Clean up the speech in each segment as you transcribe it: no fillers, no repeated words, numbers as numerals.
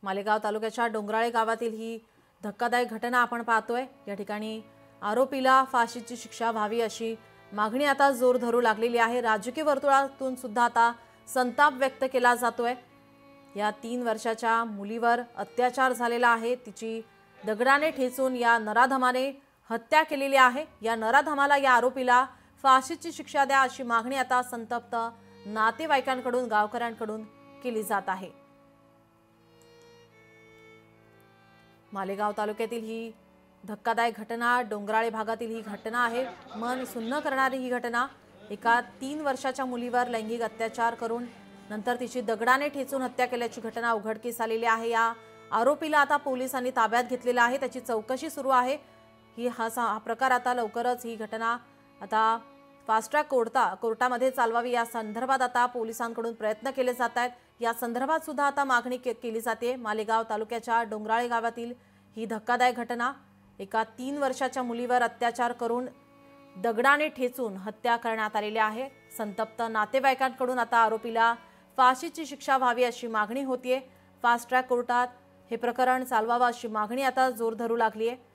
मालेगाव तालुक्याच्या डोंगराळे गावातील ही धक्कादायक घटना आपण पाहतोय। या ठिकाणी आरोपीला फाशीची शिक्षा व्हावी अशी मागणी आता जोर धरू लागलेली आहे। राजकीय वर्तुळातून सुद्धा आता संताप व्यक्त केला जातोय। या 3 वर्षाच्या मुलीवर अत्याचार झालेला आहे। तिची दगडाने ठेचून या नराधमाने हत्या केलेली आहे। या नराधमाला या आरोपीला फाशीची शिक्षा द्या अशी मागणी आता संतप्त नातेवाईकांकडून गावकऱ्यांकडून केली जात आहे। मालेगाव तालुक्यातील ही धक्कादायक घटना, डोंगराळे भागातील ही घटना आहे। मन सुन्न करणारी ही घटना। एका 3 वर्षाच्या मुलीवर लैंगिक अत्याचार करून नंतर तिची दगडाने ठेचून हत्या केल्याची घटना उघडकीस आलेली आहे। या आरोपीला आता पोलिसांनी ताब्यात घेतलेला आहे। त्याची चौकशी सुरू आहे। हा प्रकार आता लवकरच ही घटना आता फास्ट ट्रॅक कोर्टामध्ये चालवावी या संदर्भात आता पोलिसांकडून प्रयत्न केले जात आहेत। या संदर्भात सुद्धा आता मागणी केली जाते। मालेगाव तालुक्याच्या डोंगराळे गावातील ही धक्कादायक घटना, एका 3 वर्षाच्या मुलीवर अत्याचार करून दगडाने ठेचून हत्या करण्यात आलेली आहे। संतप्त नातेवाईकांकडून आता आरोपीला फाशीची शिक्षा व्हावी अशी मागणी होतीये। फास्ट ट्रॅक कोर्टात हे प्रकरण चालवावं अशी मागणी आता जोर धरू लागली आहे।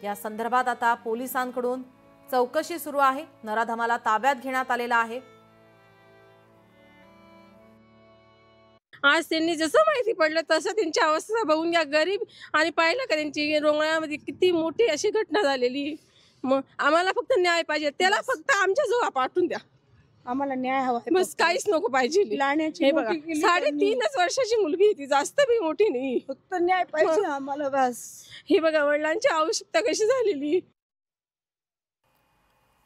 या संदर्भात आता पोलिसांकडून चौकशी सुरू आहे। नराधमाला ताब्यात घेण्यात आलेला आहे। आज त्यांनी जसं माहिती पडलं तसं त्यांची अवस्था बघून घ्या, गरीब, आणि पाहिलं का त्यांची रोंगळ्यामध्ये किती मोठी अशी घटना झालेली। मग आम्हाला फक्त न्याय पाहिजे, त्याला फक्त आमच्या जवळ पाठवून द्या। आम्हाला न्याय हवा आहे, बस काहीच नको पाहिजे। हे बघा 3.5 वर्षाची मुलगी, ती जास्त बी मोठी नाही, फक्त न्याय पाहिजे आम्हाला बस। हे बघा वडिलांची आवश्यकता कशी झालेली।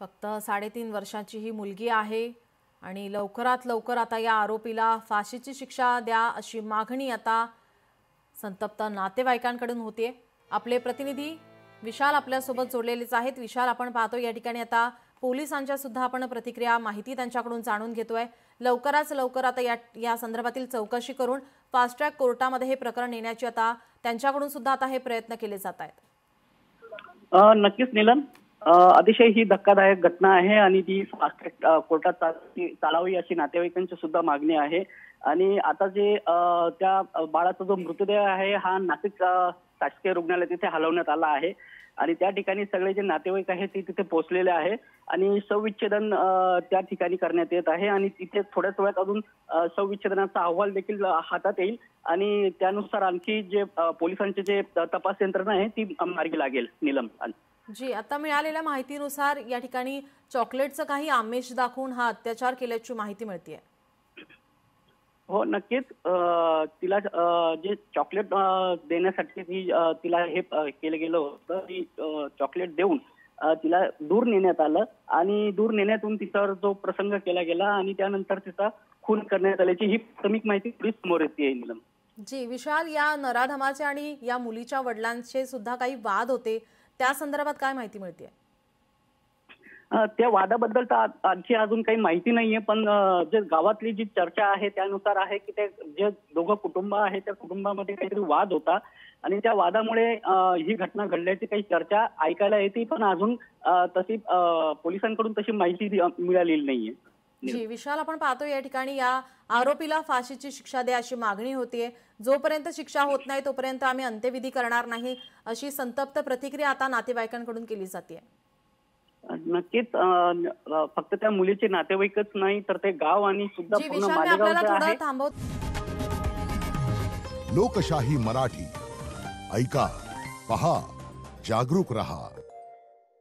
फक्त 3.5 वर्षाची ही मुलगी आहे आणि लवकरात लवकर आता या आरोपीला फाशीची शिक्षा द्या अशी मागणी आता संतप्त नातेवाईकांकडून होते। आपले प्रतिनिधी विशाल आपल्यासोबत जोडलेलेच आहेत। विशाल, आपण पाहतो या ठिकाणी आता पोलिसांच्या सुद्धा आपण प्रतिक्रिया, माहिती त्यांच्याकडून जाणून घेतोय। लवकरात लवकर आता या संदर्भातील चौकशी करून फास्ट ट्रॅक कोर्टामध्ये हे प्रकरण नेण्याची आता त्यांच्याकडून सुद्धा आता हे प्रयत्न केले जात आहेत। नक्कीच नीलम, अतिशय ही धक्कादायक घटना आहे आणि ती फास्ट ट्रॅक कोर्टात चालावी अशी नातेवाईकांची सुद्धा मागणी आहे। आणि आता जे त्या बाळाचा जो मृतदेह आहे हा नाशिक शासकीय रुग्णालय तिथे हलवण्यात आला आहे आणि त्या ठिकाणी सगळे जे नातेवाईक आहेत ते तिथे पोहोचलेले आहे आणि शवविच्छेदन त्या ठिकाणी करण्यात येत आहे आणि तिथे थोड्याच वेळात अजून शवविच्छेदनाचा अहवाल देखील हातात येईल आणि त्यानुसार आणखी जे पोलिसांचे जे तपास यंत्रणा आहे ती मार्गी लागेल। नीलम जी, आता मिळालेल्या माहितीनुसार या ठिकाणी चॉकलेटचं काही आमिष दाखवून हा अत्याचार केल्याची माहिती मिळते। हो नक्कीच, तिला जे चॉकलेट देण्यासाठी तिला हे केलं गेलं होतं की चॉकलेट देऊन तिला दूर नेण्यात आलं आणि दूर नेण्यातून तिच्यावर जो प्रसंग केला गेला आणि त्यानंतर तिचा खून करण्यात आल्याची ही प्राथमिक माहिती पोलीस समोर येते। नीलम जी, विशाल, या नराधमाचे आणि या मुलीच्या वडिलांचे सुद्धा काही वाद होते, त्या संदर्भात काय माहिती मिळते? त्या वादाबद्दल तर आणखी अजून काही माहिती नाहीये, पण जे गावातली जी चर्चा आहे त्यानुसार आहे की ते जे दोघं कुटुंब आहे त्या कुटुंबामध्ये काहीतरी वाद होता आणि त्या वादामुळे ही घटना घडल्याची काही चर्चा ऐकायला येते, पण अजून तशी पोलिसांकडून तशी माहिती मिळालेली नाहीये। जी विशाल, आपण पाहतो या ठिकाणी या आरोपीला फाशीची शिक्षा द्या अशी मागणी होतीये। जोपर्यंत शिक्षा होत नाही तोपर्यंत आम्ही अंत्यविधी करणार नाही अशी संतप्त प्रतिक्रिया आता नातेवाईकांकडून केली जाते। नक्कीच, फक्त त्या मुलीचे नातेवाईकच नाही तर ते गाव आणि सुद्धा पूर्ण मालेगाव लोकशाही मराठी ऐका, पहा, जागरूक रहा।